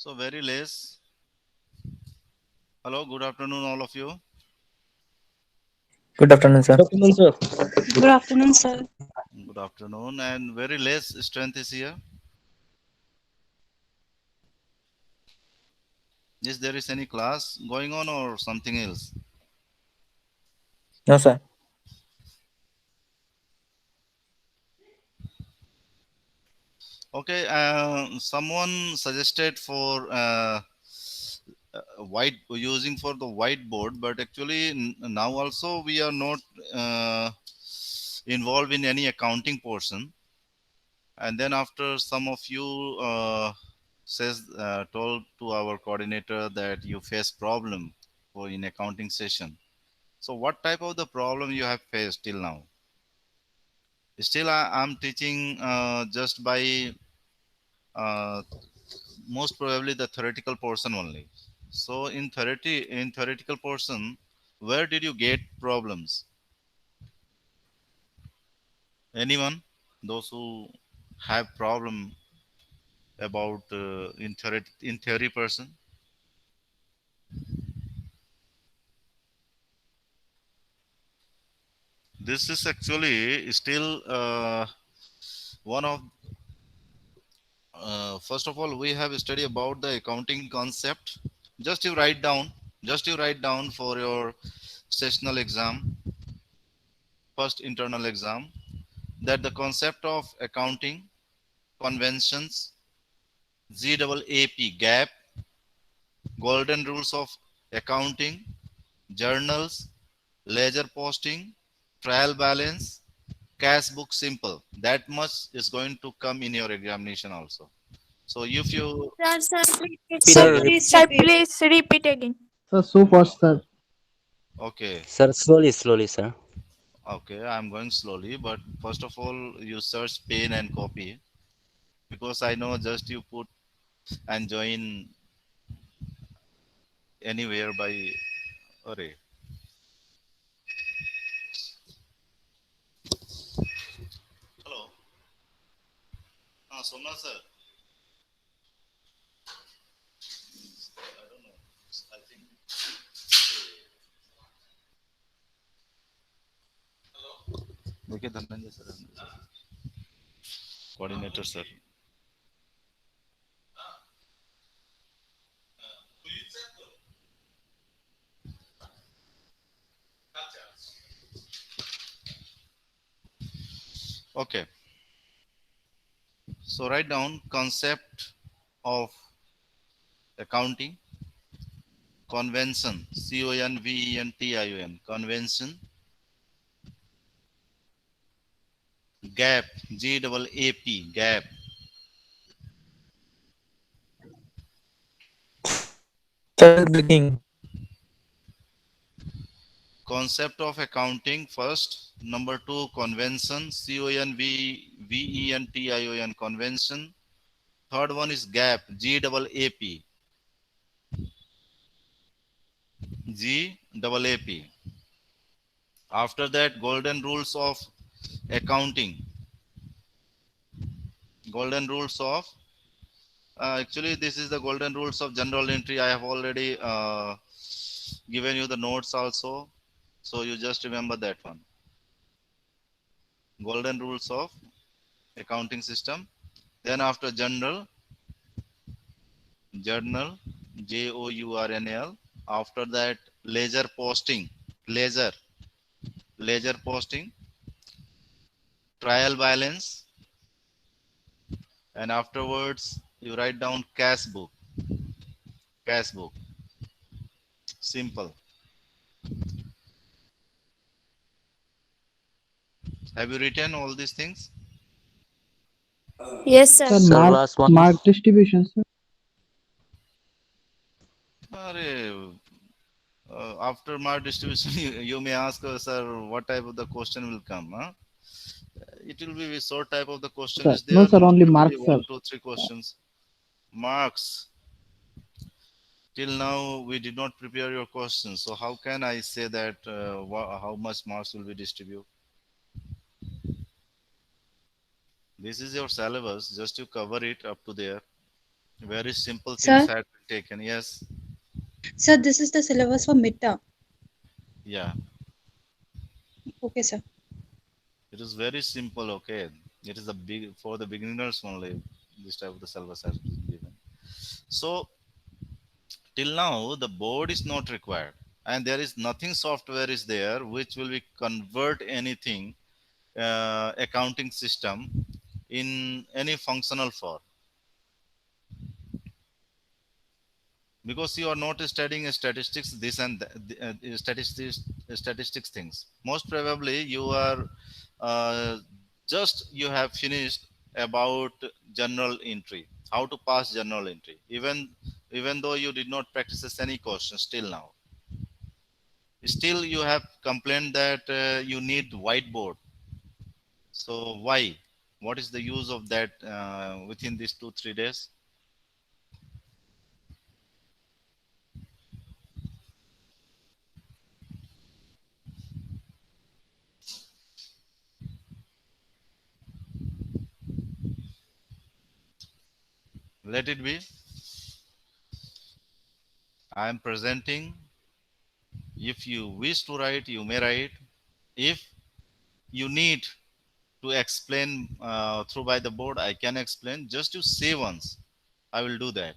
So very less. Hello, good afternoon, all of you. Good afternoon, sir. Good afternoon, sir. Good afternoon, sir. Good afternoon, and very less strength is here. Is there is any class going on or something else? No, sir. Okay, someone suggested for white using for the whiteboard, but actually now also we are not involved in any accounting portion. And then after some of you says told to our coordinator that you face problem for in accounting session. So what type of the problem you have faced till now? Still I'm teaching just by uh, most probably the theoretical portion only. So in theoretical portion, where did you get problems? Anyone? Those who have problem about in theory person? This is actually still one of first of all we have studied about the accounting concept. Just you write down, just you write down for your sessional exam, first internal exam, that the concept of accounting conventions, GAAP, gap, golden rules of accounting, journals, ledger posting, trial balance, cash book simple. That much is going to come in your examination also. So if you Sir, please repeat Sir, Sir, again. please Sir, repeat. please repeat again. Sir, so fast, sir. okay, sir, slowly, sir. okay, I'm going slowly, but first of all, you search pen and copy because I know just you put and join anywhere by array. Hello, Somnath sir. I don't know. I think. Okay, Dhananjay sir. Coordinator sir. Okay, so write down concept of accounting, convention, convention, gap, gap, Sir, breaking. concept of accounting first, number two, convention, convention. Third one is gap, G-A-A-P. After that, golden rules of accounting, golden rules of actually this is the golden rules of general entry. I have already given you the notes also, so you just remember that one. Golden rules of accounting system. Then after journal, Journal. After that, ledger posting, ledger, ledger posting, trial balance, and afterwards you write down cash book, cash book. Simple. Have you written all these things? Yes, sir. Sir, Sir, mark last one. mark distribution, sir. After my distribution, you may ask, sir, what type of the question will come? Huh? It will be short type of the No, question sir. is No, there. sir. Most Only probably marks, sir. one, two, three questions. Marks. Till now, we did not prepare your questions. So how can I say that how much marks will be distributed? This is your syllabus. Just you cover it up to there. Very simple things Sir, had been taken. Yes. sir, this is the syllabus for midterm. Yeah. Okay, sir. It is very simple. Okay. It is a big for the beginners only. This type of the syllabus has been given. So till now the board is not required, and there is nothing software is there which will be convert anything accounting system in any functional form, because you are not studying statistics this and statistics things. Most probably you are uh, just you have finished about general entry, how to pass general entry, even though you did not practice any questions till now. Still you have complained that you need whiteboard. So why? What is the use of that within these 2 3 days? Let it be. I am presenting. If you wish to write, you may write. If you need to explain through by the board, I can explain. Just to say once, I will do that.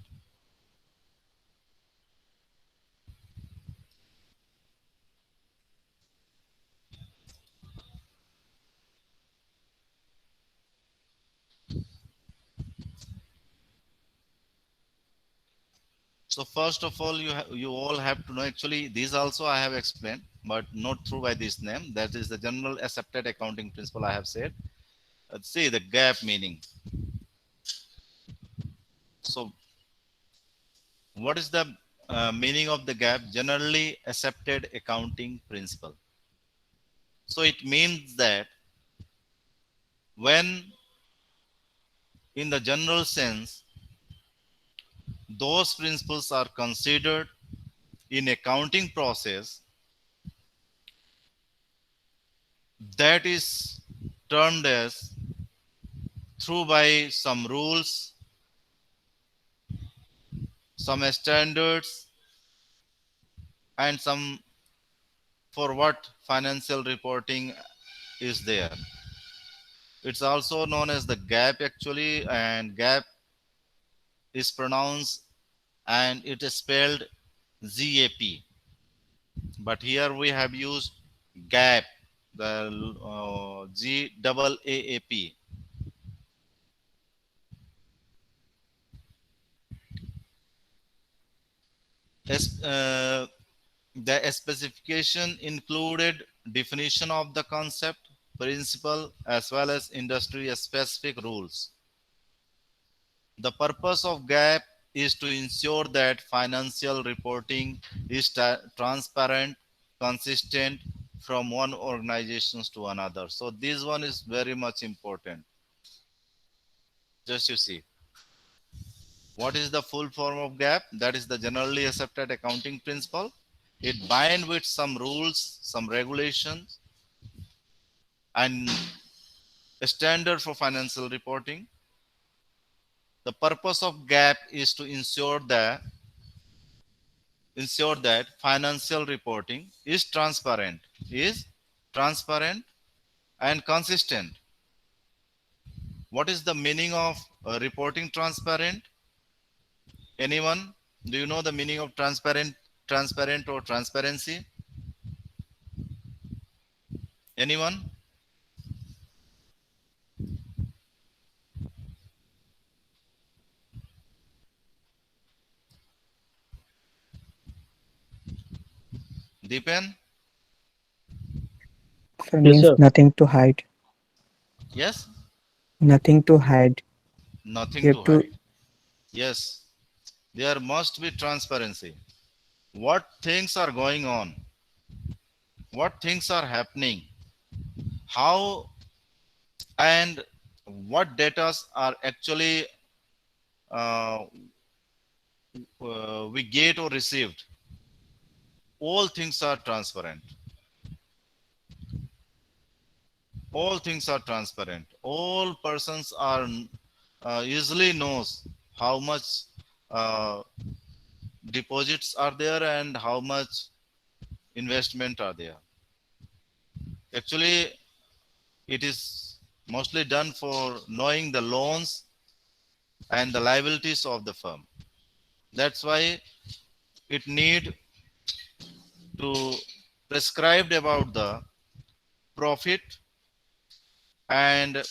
So first of all, you all have to know. Actually, these also I have explained, but not through by this name. That is the general accepted accounting principle I have said. Let's see the gap meaning. So what is the meaning of the gap? Generally accepted accounting principle. So it means that when in the general sense those principles are considered in accounting process, that is termed as through by some rules, some standards, and some for what financial reporting is there. It's also known as the gap actually, and gap is pronounced and it is spelled GAP. But here we have used gap, the GAAP. As, the specification included definition of the concept, principle, as well as industry specific rules. The purpose of GAP is to ensure that financial reporting is transparent, consistent from one organization to another. So this one is very much important. Just you see. What is the full form of GAP? That is the generally accepted accounting principle. It bind with some rules, some regulations, and a standard for financial reporting. The purpose of GAP is to ensure that financial reporting is transparent and consistent. What is the meaning of reporting transparent? Anyone? Do you know the meaning of transparent or transparency? Anyone? Deepen? So Yes, means sir. nothing to hide. Yes? Nothing to hide. Nothing You have to to hide. Yes. There must be transparency. What things are going on? What things are happening? How and what data are actually uh, we get or received? All things are transparent. All things are transparent. All persons are easily knows how much uh, deposits are there and how much investment are there. Actually, it is mostly done for knowing the loans and the liabilities of the firm. That's why it need to prescribed about the profit and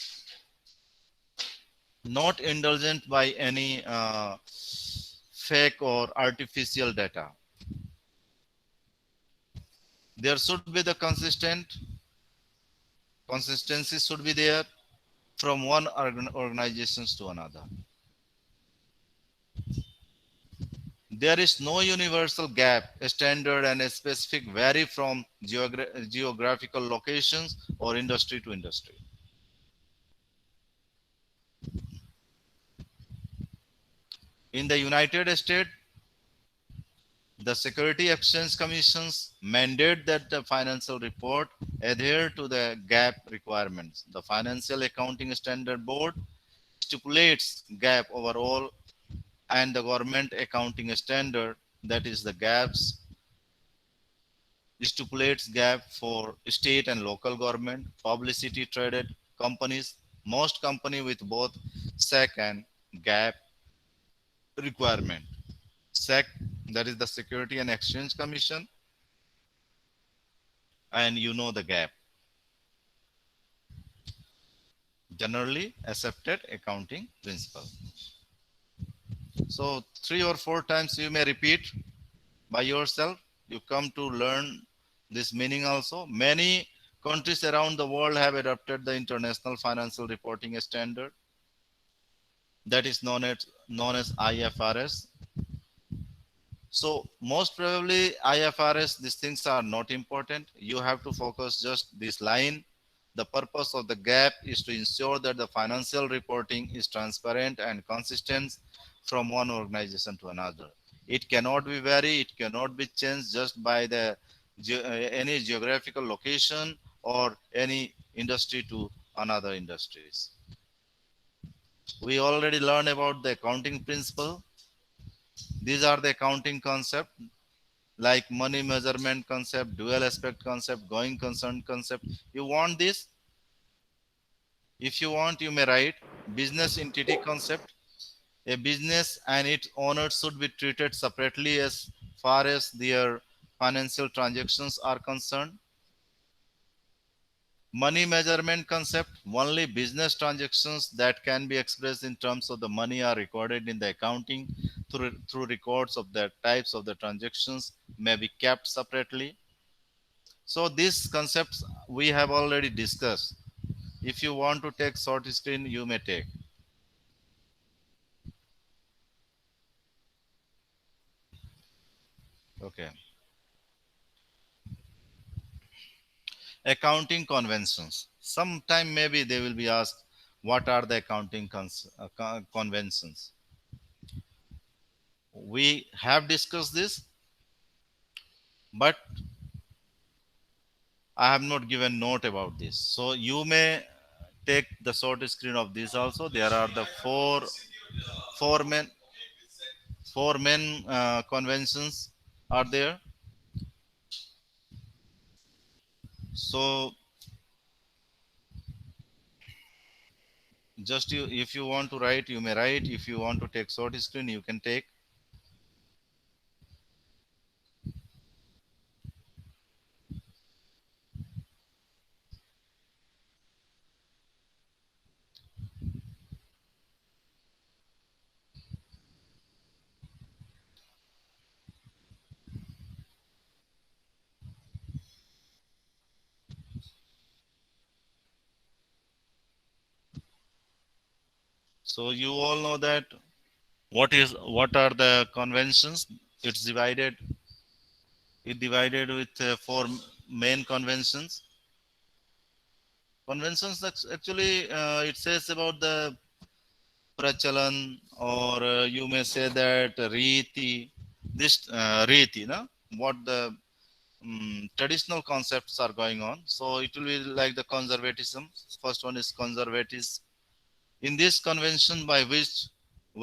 not indulgent by any fake or artificial data. There should be the consistency should be there from one organizations to another. There is no universal gap, a standard and a specific vary from geographical locations or industry to industry. In the United States, the Security Exchange Commission's mandate that the financial report adhere to the GAAP requirements. The Financial Accounting Standard Board stipulates GAAP overall, and the government accounting standard, that is the GAAPs, stipulates GAAP for state and local government, publicity traded companies, most company with both SEC and GAAP requirement. SEC, that is the Security and Exchange Commission, and you know the GAAP, generally accepted accounting principle. So 3 or 4 times you may repeat by yourself. You come to learn this meaning also. Many countries around the world have adopted the International Financial Reporting Standard, that is known as IFRS. So most probably IFRS, these things are not important. You have to focus just this line. The purpose of the GAAP is to ensure that the financial reporting is transparent and consistent from one organization to another. It cannot be varied, it cannot be changed just by the any geographical location or any industry to another industries. We already learned about the accounting principle. These are the accounting concept like money measurement concept, dual aspect concept, going concern concept. You want this? If you want, you may write business entity concept. A business and its owners should be treated separately as far as their financial transactions are concerned. Money measurement concept, only business transactions that can be expressed in terms of the money are recorded in the accounting through records of the types of the transactions may be kept separately. So these concepts we have already discussed. If you want to take short screen, you may take. Okay. Accounting conventions. Sometime maybe they will be asked, what are the accounting conventions? We have discussed this, but I have not given note about this. So you may take the short screen of this also. There are the four main conventions are there. So just if you want to write, you may write. If you want to take short screen, you can take. So you all know that what are the conventions? It's divided with four main conventions. Conventions actually it says about the prachalan, or you may say that riti. This riti, no? What the traditional concepts are going on. So it will be like the conservatism. First one is conservatism. In this convention by which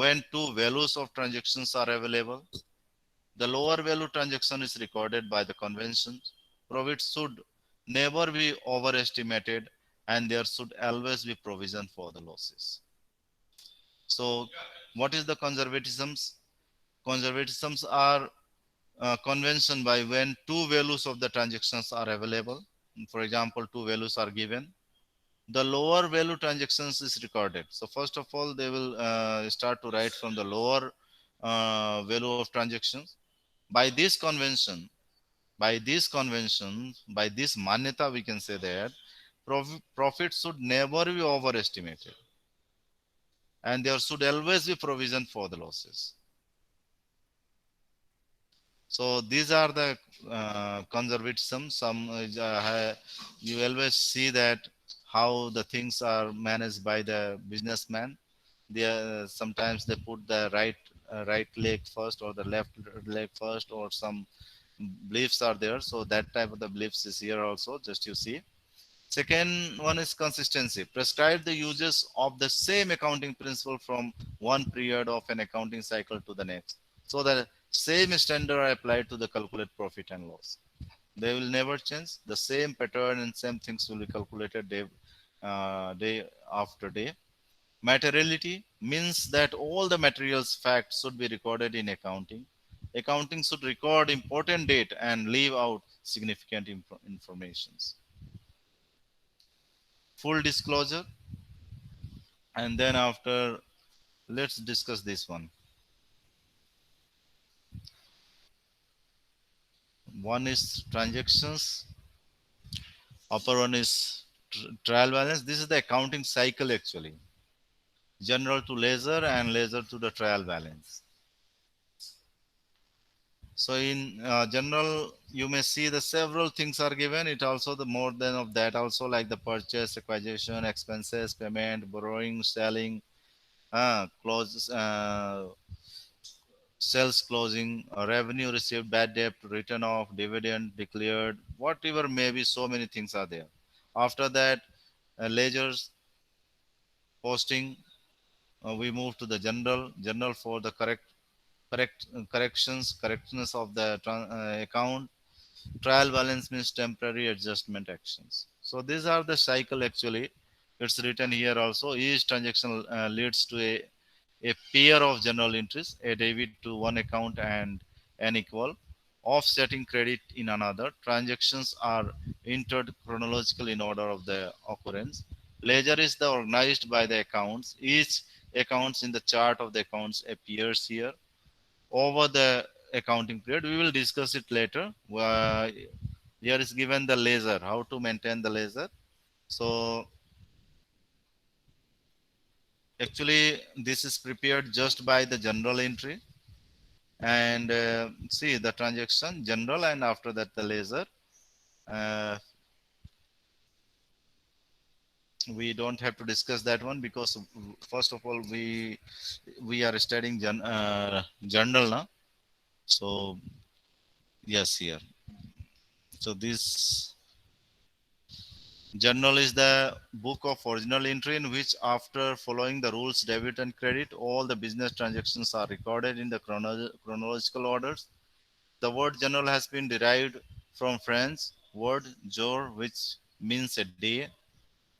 when two values of transactions are available. The lower value transaction is recorded by the convention. Profit should never be overestimated and there should always be provision for the losses. So what is the conservatisms? Conservatisms are convention by when two values of the transactions are available. For example, two values are given. The lower value transactions is recorded. So first of all, they will start to write from the lower value of transactions. By this convention, by this manyata, we can say that profit should never be overestimated, and there should always be provision for the losses. So these are the conservatism. You always see that how the things are managed by the businessman. They sometimes they put the right leg first or the left leg first, or some beliefs are there. So that type of the beliefs is here also. Just you see. Second one is consistency. Prescribe the uses of the same accounting principle from one period of an accounting cycle to the next. So the same standard are applied to the calculate profit and loss. They will never change. The same pattern and same things will be calculated day after day. Materiality means that all the materials facts should be recorded in accounting. Accounting should record important date and leave out significant informations. Full disclosure, and then after let's discuss this one. One is transactions, upper one is trial balance. This is the accounting cycle actually, general to ledger and ledger to the trial balance. So in general, you may see the several things are given. It also the more than of that also, like the purchase, acquisition, expenses, payment, borrowing, selling, close, sales closing, revenue received, bad debt, written off, dividend declared, whatever may be, so many things are there. After that, ledgers, posting, we move to the general for the corrections of the account. Trial balance means temporary adjustment actions. So these are the cycle actually. It's written here also. Each transaction leads to a pair of journal entries, a debit to one account and an equal, offsetting credit in another. Transactions are entered chronological in order of the occurrence. Ledger is the organized by the accounts. Each accounts in the chart of the accounts appears here. Over the accounting period, we will discuss it later. Here is given the ledger, how to maintain the ledger. So actually this is prepared just by the general entry, and see the transaction general, and after that the ledger. uh, we don't have to discuss that one because first of all we are studying journal now. So yes, here, so this journal is the book of original entry in which, after following the rules debit and credit, all the business transactions are recorded in the chronological orders. The word journal has been derived from French word jour, which means a day.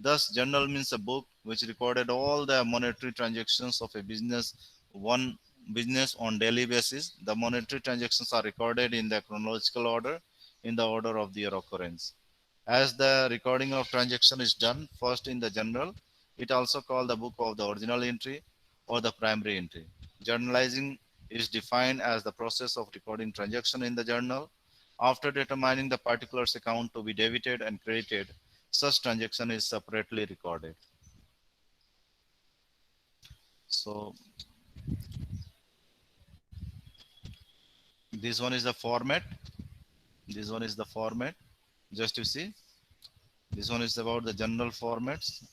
Thus, journal means a book which recorded all the monetary transactions of a one business on daily basis. The monetary transactions are recorded in the chronological order, in the order of their occurrence. As the recording of transaction is done first in the journal, it also called the book of the original entry or the primary entry. Journalizing is defined as the process of recording transaction in the journal. After determining the particulars account to be debited and credited, such transaction is separately recorded. So this one is the format. This one is the format. Just you see, this one is about the general formats.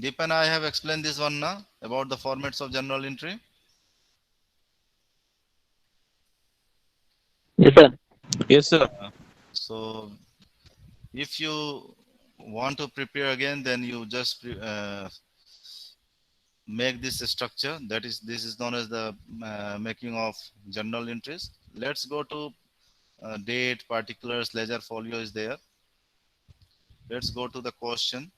Deepan, I have explained this one now about the formats of journal entry. Yes, sir. Yes, sir. So if you want to prepare again, then you just make this structure. That is, this is known as the making of journal entries. Let's go to date, particulars, ledger folio is there. Let's go to the question.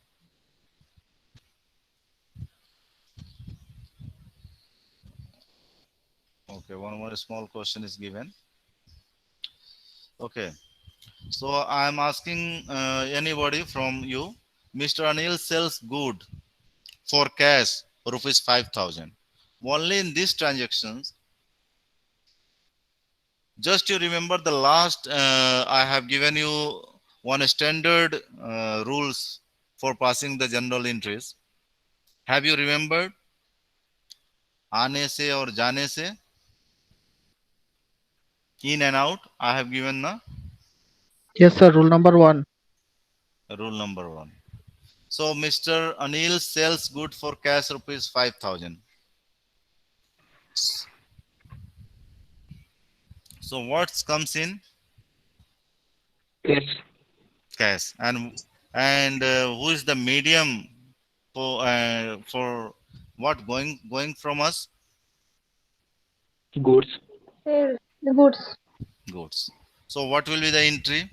Okay, one more small question is given. Okay, so I'm asking anybody from you. Mr. Anil sells good for cash rupees 5,000. Only in these transactions, just you remember the last, I have given you one standard rules for passing the general entries. Have you remembered? आने से और जाने से, in and out. I have given the Yes, sir. Rule number 1. rule number 1. So Mr. Anil sells good for cash rupees 5,000. So what comes in? Cash. Cash. And who is the medium for what going from us? Goods. Sales. The goods. Goods. So what will be the entry?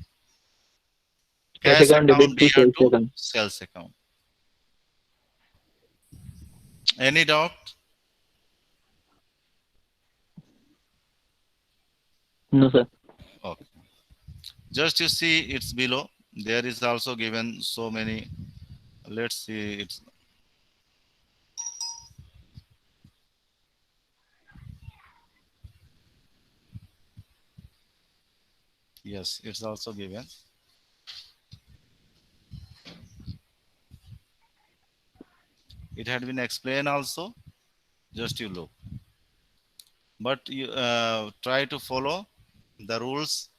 Cash Cash account account debit to near sales to account. sales account. Any doubt? No, sir. Okay. Just you see it's below. There is also given so many. Let's see it's yes, it's also given. It had been explained also. Just you look. But you try to follow the rules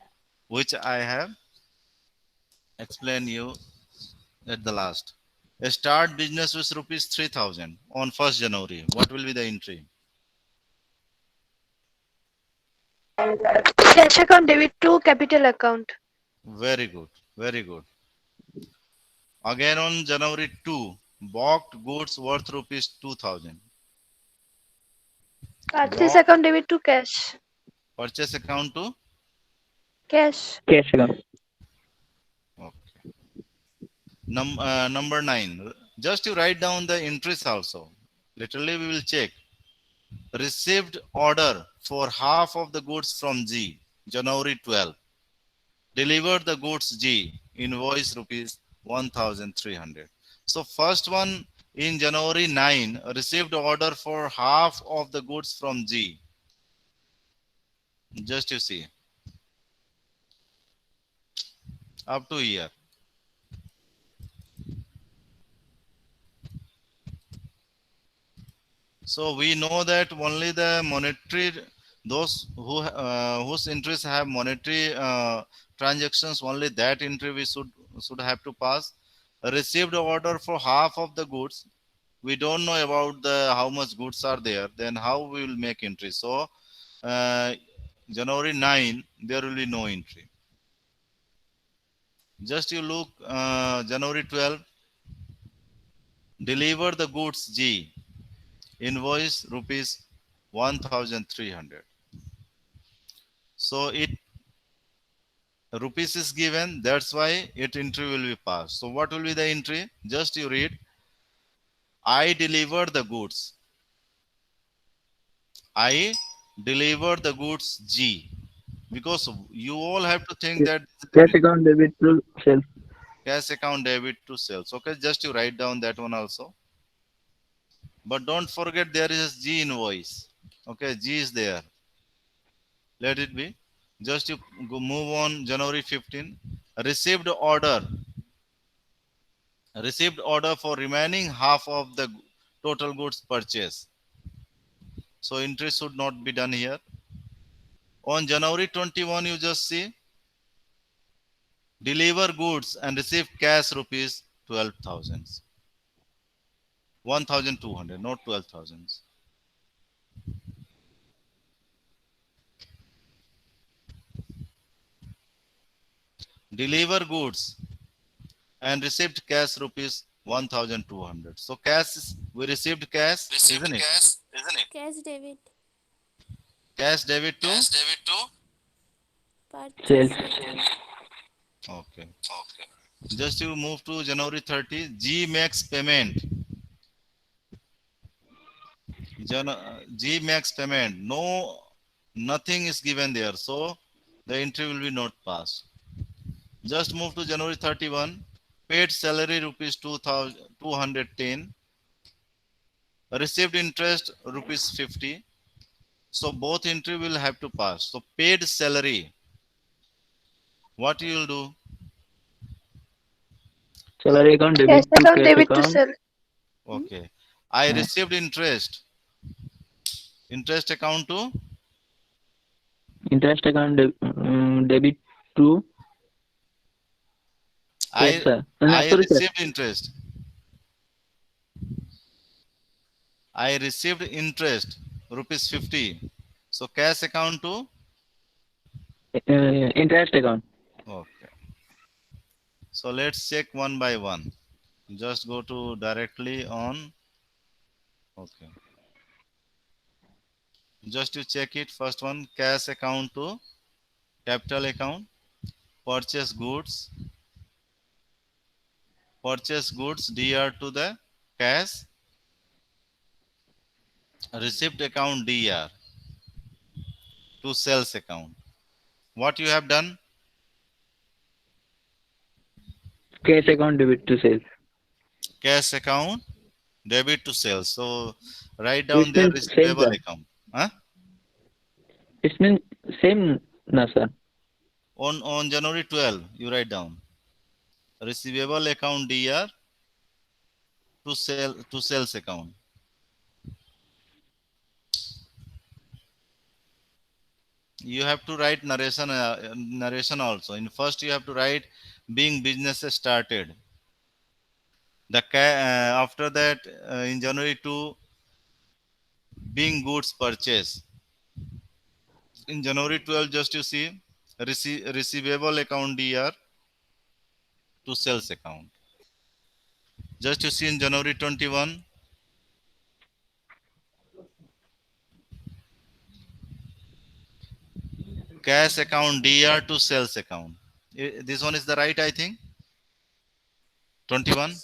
which I have explained you at the last. Start business with rupees 3,000 on 1st January. What will be the entry? Cash account debit to capital account. Very good. Very good. Again on January 2, bought goods worth rupees 2,000. Purchase account debit to cash. Purchase account to Cash. Cash account. okay. Number 9. Just you write down the entries also. Literally we will check. Received order for half of the goods from G, January 12. Delivered the goods G, invoice rupees 1,300. So first one in January 9, received order for half of the goods from G. Just you see. Up to here. So we know that only the monetary, those whose interests have monetary transactions, only that entry we should have to pass. Received order for half of the goods. We don't know about the how much goods are there. Then how we will make entry? So uh, January 9, there will be no entry. Just you look January 12. Deliver the goods G. Invoice rupees 1,300. So it rupees is given, that's why it entry will be passed. So what will be the entry? Just you read, I deliver the goods. I deliver the goods G. Because you all have to think that Cash account debit to sales. cash account debit to sales. Okay, just you write down that one also. But don't forget there is G invoice. Okay, G is there. Let it be. Just you go move on January 15. Received order. Received order for remaining half of the total goods purchase. So entry should not be done here. On January 21, you just see deliver goods and receive cash rupees 12,000. 1,200, not 12,000. Deliver goods and received cash rupees 1,200. So cash, we received cash, isn't it? Cash debit. Cash debit to? Sales. Purchase. Okay. Just you move to January 30. G makes payment. G makes payment. No, nothing is given there. So the entry will be not passed. Just move to January 31. Paid salary rupees 2,210. Received interest rupees 50. So both entry will have to pass. So paid salary. What you will do? Salary account Cash debit to account cash debit to account. sell. Okay. I Yeah. received interest. Interest account to? Interest account debit to cash, I sir. No, I sorry, sir. received interest. I received interest rupees 50. So cash account to? Interest account. Okay. So let's check one by one. Just go to directly on. Okay. Just to check it. First one, cash account to capital account. Purchase goods. Purchase goods DR to the cash. Receipt account DR to sales account. What you have done? Cash account debit to sales. Cash account debit to sales. So write down It their means same, receivable sir. account. Huh? It means same, no, sir. On January 12, you write down receivable account DR to sales account. You have to write narration also. In first, you have to write being businesses started. After that, in January 2, being goods purchase. In January 12, just you see receivable account DR to sales account. Just you see in January 21, cash account DR to sales account. This one is the right, I think. 21.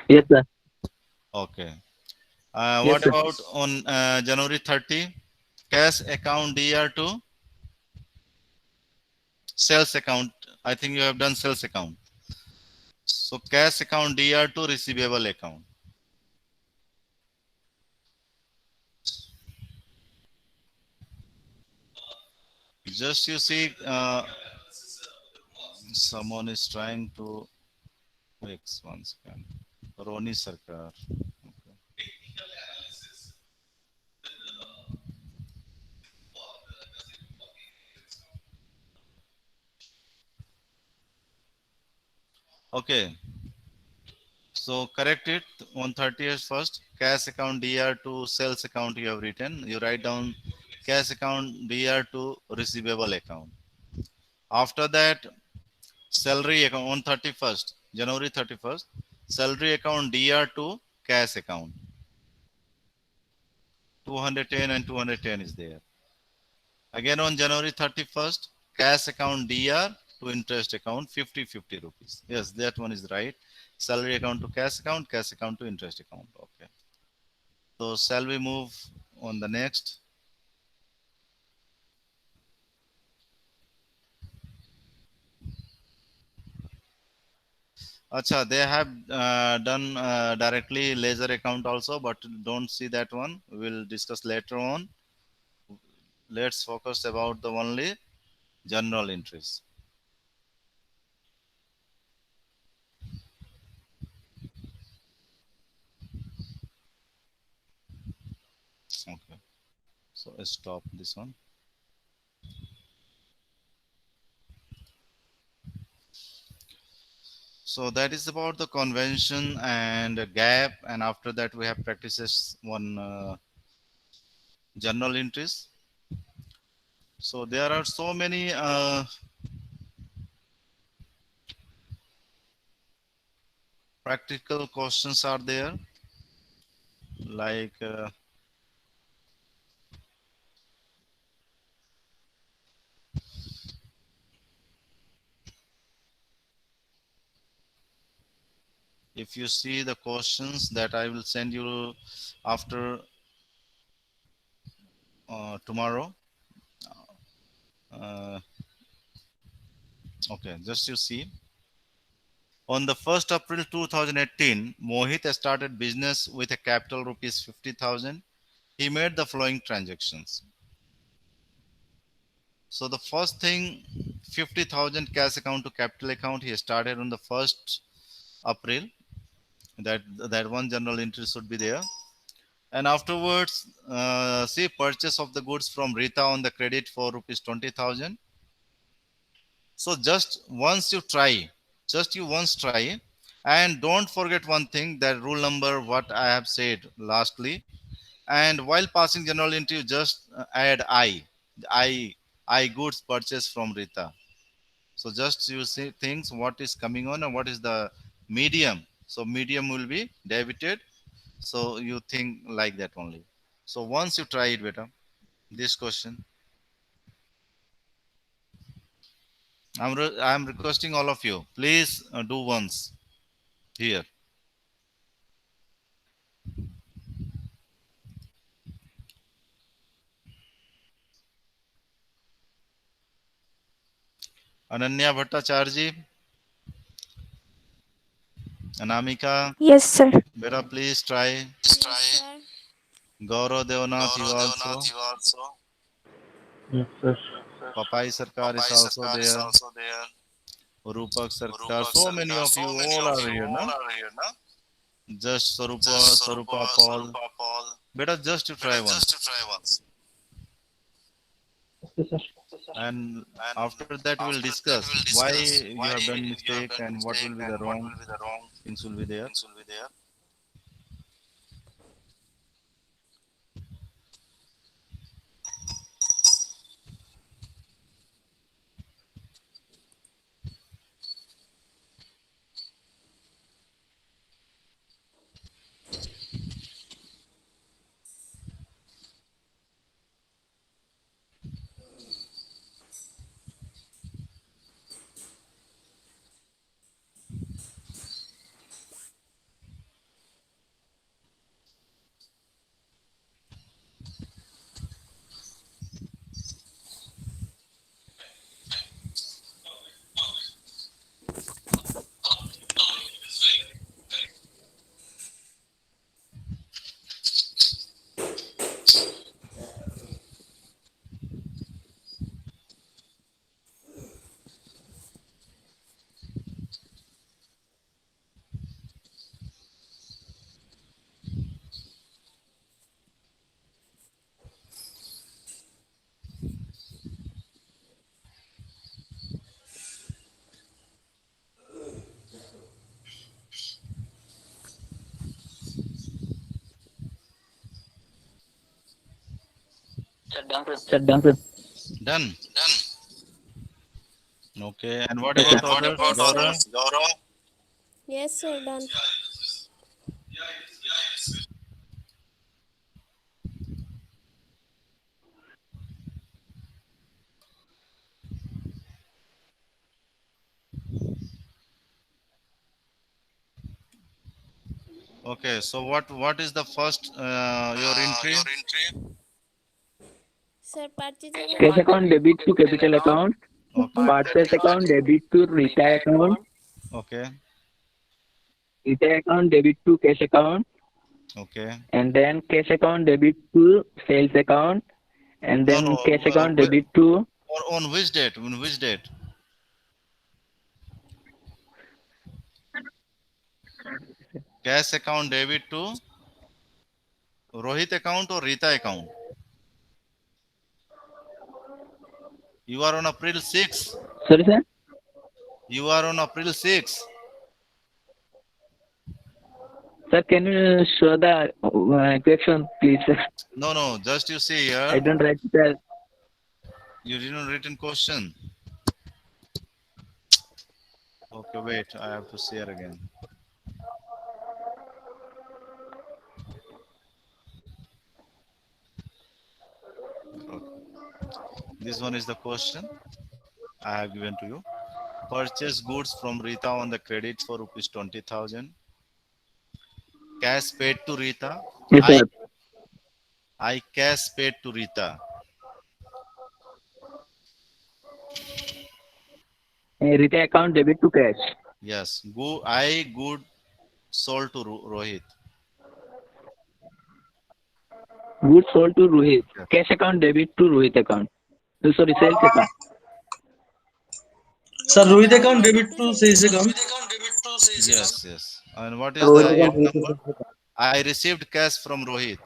Yes, sir. Okay. Yes, What sir. about on January 30? Cash account DR to sales account. I think you have done sales account. So cash account DR to receivable account. Just you see, someone is trying to fix one second. Roni Sarkar. Okay. Okay. So correct it. 130 is first. Cash account DR to sales account you have written. You write down cash account DR to receivable account. After that, salary account on 31st, January 31st. Salary account DR to cash account. 210 and 210 is there. Again on January 31st, cash account DR to interest account 50 rupees. Yes, that one is right. Salary account to cash account to interest account. Okay. So shall we move on the next? Acha, they have done directly ledger account also, but don't see that one. We will discuss later on. Let's focus about the only general entries. Okay. So stop this one. So that is about the convention and gap, and after that we have practices one journal entries. So there are so many practical questions are there, like if you see the questions that I will send you after tomorrow. Uh, okay, just you see. On the 1st April 2018, Mohit started business with a capital rupees 50,000. He made the following transactions. So the first thing, 50,000 cash account to capital account, he started on the 1st April. That one general entry should be there. And afterwards, see purchase of the goods from Rita on the credit for rupees 20,000. So just once you try, just you once try, and don't forget one thing, that rule number what I have said lastly. And while passing general entry, just add I goods purchased from Rita. So just you see things what is coming on and what is the medium. So medium will be debited. So you think like that only. So once you try it better, this question, I'm requesting all of you, please do once here. Ananya Bhattacharya, Anamika, Yes, sir. better please try. Gaurav Devnath, you also. Yes, sir. Papai Sarkar is also there. Rupak Sarkar, so many of you all are here, na? Just Sarupa Paul. Better just to try once. Yes, sir. And after that we'll discuss why you have done mistake and what will be the wrong things will be there. Shut down, sir. Done. Okay. And what Yes, about sir. others? Gaurav? Yes, sir, done. Okay. So what is the first your entry? Sir, purchase Cash account debit to capital account. Okay. Purchase account debit to Rita account. Okay. Rita account debit to cash account. Okay. And then cash account debit to sales account. And No, then no. cash account debit to Or on which date? On which date? Cash account debit to Rohit account or Rita account? You are on April 6. sorry, sir. You are on April 6. Sir, can you show the question, please, sir? No. Just you see I here. don't write it. You didn't written question. Okay, wait. I have to share again. This one is the question I have given to you. Purchase goods from Rita on the credit for rupees 20,000. Cash paid to Rita. Yes, I sir. I cash paid to Rita. Retail account debit to cash. Yes. I good sold to Rohit. Goods sold to Rohit. Yes. Cash account debit to Rohit account. Sorry, sales account. Sir, Rohit account debit to sales account. Yes, yes. And what is Rohit the account account debit to number? sales account. I received cash from Rohit.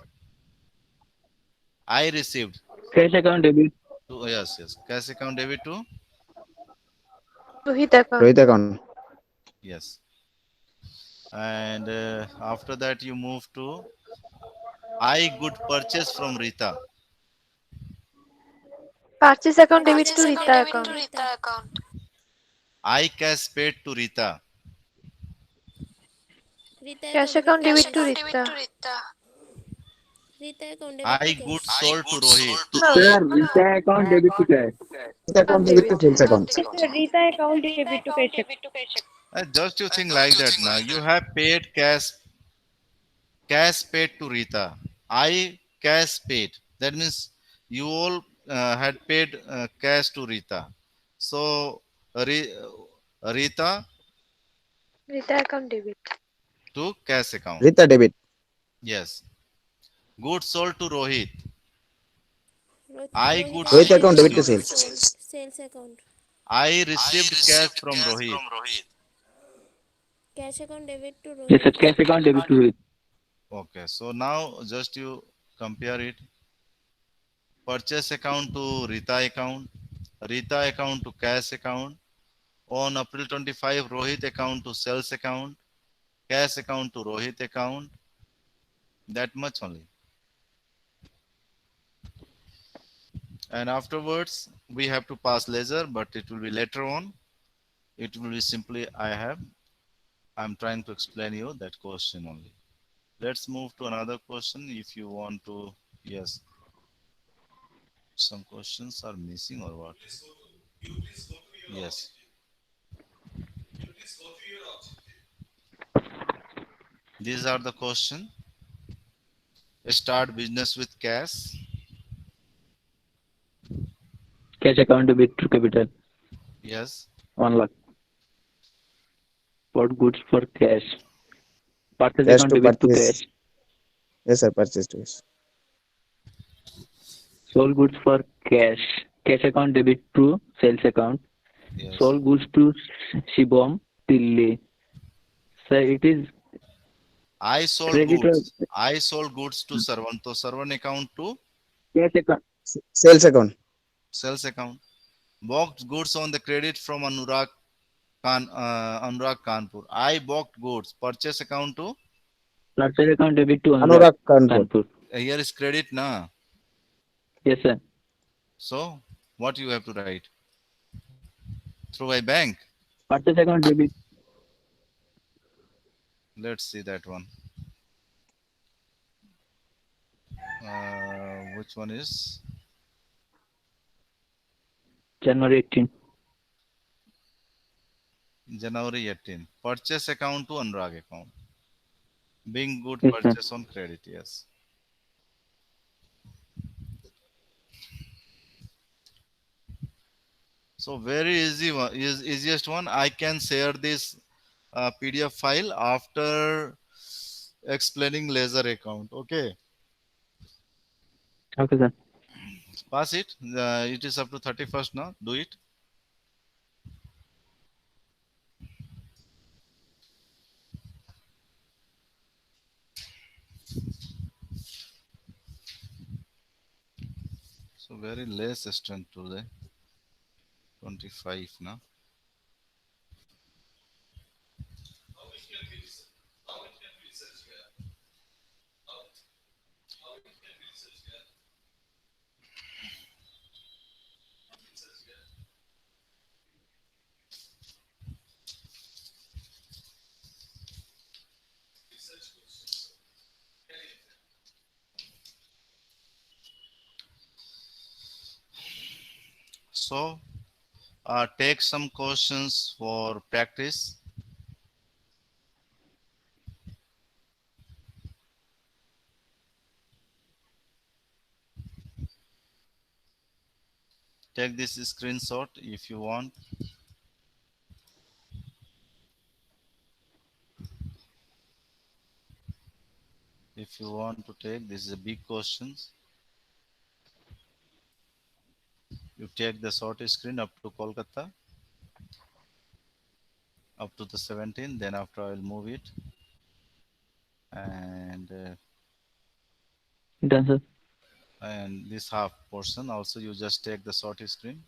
I received. Cash account debit. Yes, yes. Cash account debit to? Rohit account. Rohit account. Yes. And after that, you move to I good purchase from Rita. Purchase account debit to Rita account. I cash paid to Rita. Rita Cash account account debit debit to to cash. Rita. Rita account debit I to good cash. sold to Rohit. Sir, retail account debit to cash. Rohit account debit to sales account. Sir, Rita account debit to cash. Just you think like that now. You have paid cash paid to Rita. I cash paid. That means you all had paid cash to Rita. So Rita Rita account debit. to cash account. Rita debit. Yes. Goods sold to Rohit. I Rohit goods Rohit account account debit debit to to sales. sales account. I received cash from Rohit. Cash account debit to Yes, sir. Rohit. Cash account debit to Rohit. Okay. So now just you compare it. Purchase account to Rita account. Rita account to cash account. On April 25, Rohit account to sales account. Cash account to Rohit account. That much only. And afterwards, we have to pass ledger, but it will be later on. It will be simply I'm trying to explain you that question only. Let's move to another question if you want to. Yes. Some questions are missing or what? Yes. These are the question. Start business with cash. Cash account debit to capital. Yes. 1 lakh. Bought goods for cash. Purchase Cash account to debit to purchase. cash. Yes, sir. Purchase to cash. Sold goods for cash. Cash account debit to sales account. Yes. Sold goods to Shibam Tilli. Sir, it is I sold creditor. goods. I sold goods to Sarvan. So Sarvan account to Cash account. Sales account. sales account. Bought goods on the credit from Anurag Kanpur. I bought goods. Purchase account to Purchase account debit to Anurag Anurag Kanpur. Kanpur. here is credit na. Yes, sir. So what you have to write? Through a bank. Purchase account debit. Let's see that one. Which one is January 18. January 18? Purchase account to Anurag account. Being good Yes, sir. purchase on credit. Yes. So very easy one is easiest one. I can share this PDF file after explaining laser account. Okay, Okay, sir. pass it. It is up to 31st now. Do it. So very less strength today. 25 now. So take some questions for practice. Take this screenshot if you want. If you want to take, this is a big questions. You take the short screen up to Kolkata, up to the 17, then after I will move it. Done, sir. And this half portion also you just take the short screen.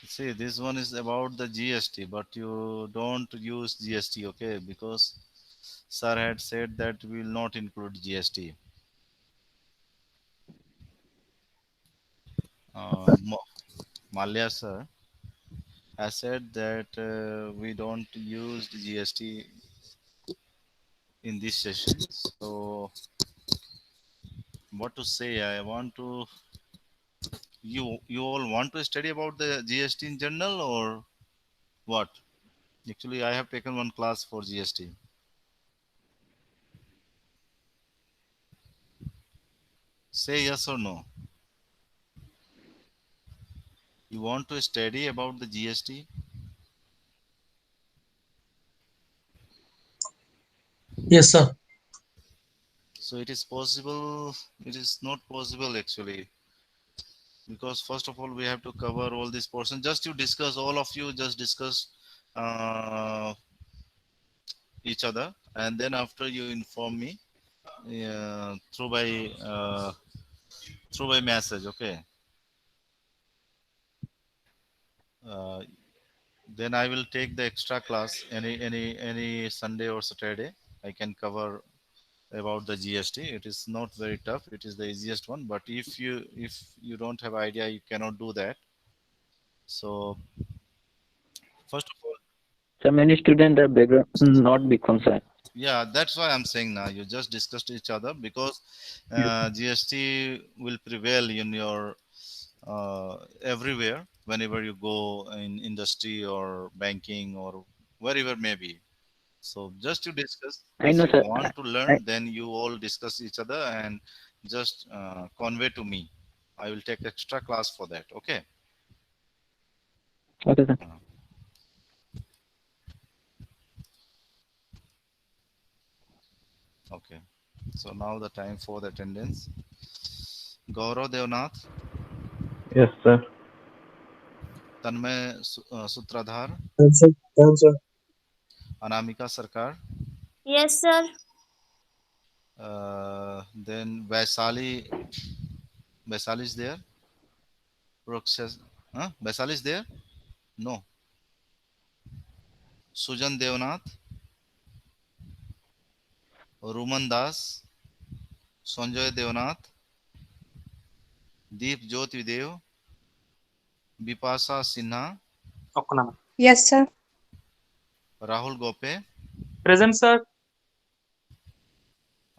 See, this one is about the GST, but you don't use GST, okay? Because sir had said that we will not include GST. Malia sir has said that we don't use GST in this session. So what to say? I want to. You all want to study about the GST in general or what? Actually, I have taken one class for GST. Say yes or no. You want to study about the GST? Yes, sir. So it is possible. It is not possible actually, because first of all we have to cover all this portion. Just you discuss, all of you just discuss uh, each other, and then after you inform me through by message. Okay. Uh, then I will take the extra class any Sunday or Saturday. I can cover about the GST. It is not very tough. It is the easiest one. But if you don't have idea, you cannot do that. So first of all, So many students are background not become, sir. yeah, that's why I'm saying now you just discussed each other, because GST will prevail in your everywhere whenever you go in industry or banking or wherever maybe. So just to discuss, I if know, you sir. want to learn, then you all discuss each other and just convey to me. I will take extra class for that. Okay. Okay, sir. Okay. So now the time for the attendance. Gaurav Devnath, Yes, sir. Tanmay Sutradhar, Answer. Anamika Sarkar, Yes, sir. then Vaisali. Vaisali is there. Roxas, Vaisali is there? No. Sujan Devnath, Ruman Das, Sanjay Devnath, Deep Jyoti Dev, Bipasa Sinha, Yes, sir. Rahul Gope, Present, sir.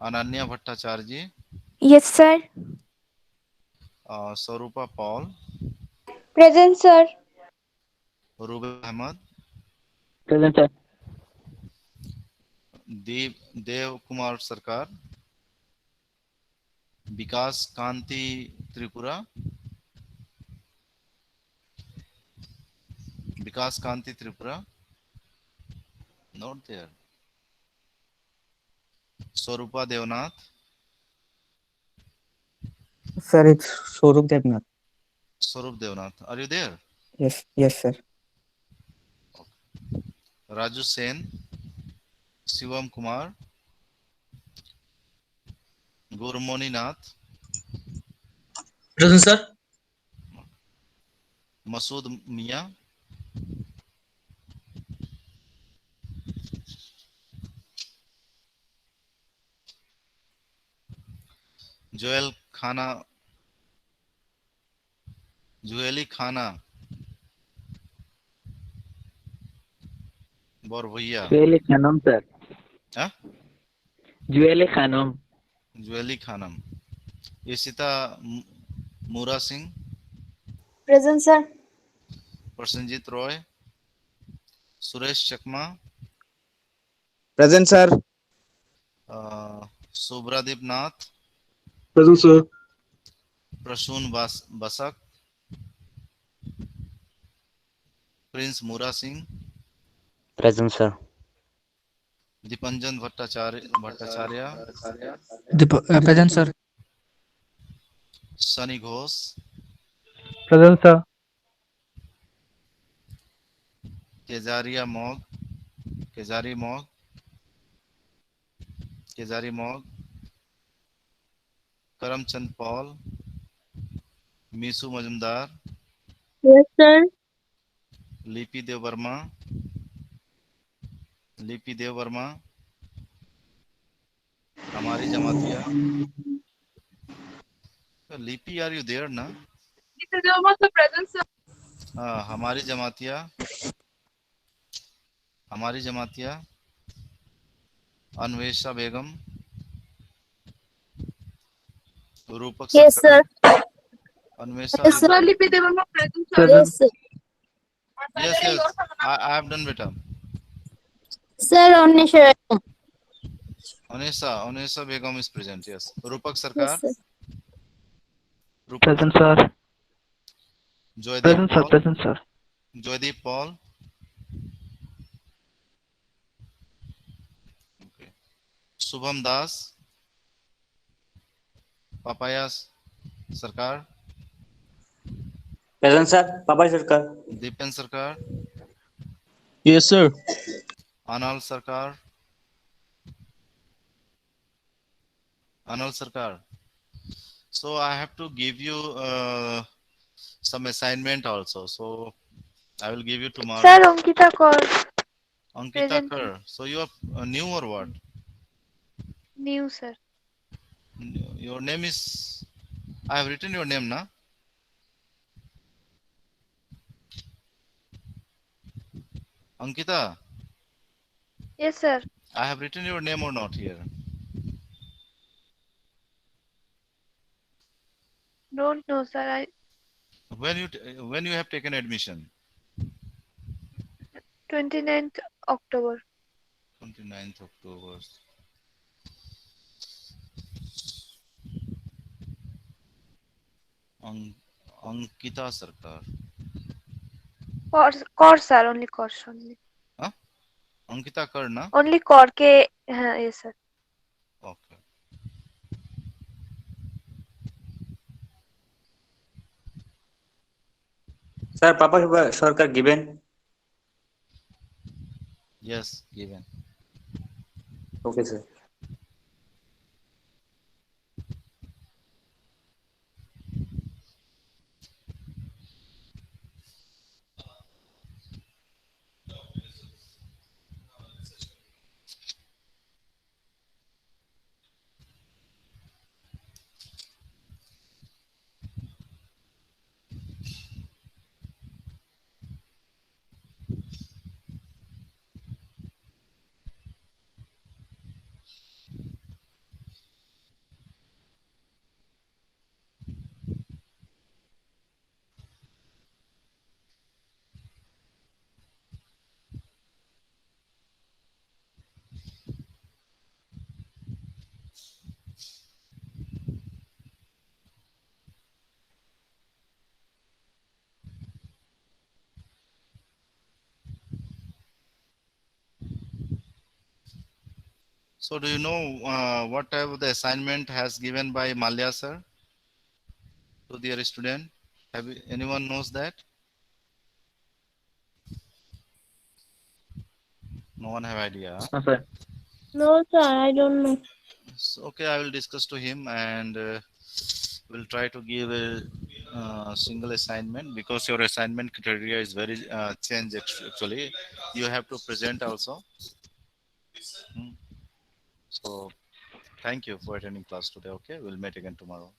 Ananya Bhattacharya, Yes, sir. Sarupa Paul, Present, sir. Ruben Ahmad, Present, sir. Dev Kumar Sarkar, Vikas Kanti Tripura, Vikas Kanti Tripura, not there. Sarupa Devnath, Sir, it's Swarup Devnath. Sarup Devnath, are you there? Yes, yes, sir. Raju Sen, Shivam Kumar, Gurmoni Nath, Present, sir. Masood Mia, Joel Khana, Jueli Khana, Borvaiya. Jueli Khanum, sir. Huh? Jueli Khanum. Jueli Khanam, Ishita Mura Singh, Present, sir. Prasenjit Roy, Suresh Chakma, Present, sir. Subradip Nath, Present, sir. Prasoon Basak, Prince Mura Singh, Present, sir. Dipanjan Bhattacharya, Present, sir. Sunny Ghosh, Present, sir. Kezaria Mog, Kezari Mog, Kezari Mog, Karamchand Paul, Misu Majumdar, Yes, sir. Lipi Dev Verma, Lipi Dev Verma, हमारी Jamatia. Lipi, are you there ना? हाँ, हमारी जमातिया, अन्वेषा बेगम, रूपक Yes, सरकार, sir. Anvesha Yes, sir. Present. Yes, sir. yes, I have done beta. Sir, only sure. Anesa Begum is present, yes. Rupak Yes, Sarkar, sir. Rupak Present, Sarkar, sir. Joydeep Present, sir. Paul, Present, sir. Joydeep Paul, okay. Subham Das, Papayas Sarkar, Present, sir. Papa Sarkar. Dipen Sarkar, Yes, sir. Anal Sarkar, Anal Sarkar. So I have to give you some assignment also. So I will give you tomorrow. Sir, Ankita Kaur. Ankita Present. Kar. So you are new or what? New, sir. Your name is. I have written your name, na? Ankita, Yes, sir. I have written your name or not here? Don't know, sir. When you have taken admission? 29th October. 29th October. Ankita Sarkar. Kor, sir. Only Kor. Only. Huh? Ankita Kar, na? Only Kor ke. Yes, sir. Okay. Sir, Papa Sarkar given. Yes, given. Okay, sir. So do you know what type of the assignment has given by Malya sir to their student? Anyone knows that? No one have idea. Huh? No, sir. No, sir, I don't know. So, okay, I will discuss to him and we'll try to give a single assignment because your assignment criteria is very changed actually. You have to present also. Hmm. So thank you for attending class today. Okay, we'll meet again tomorrow.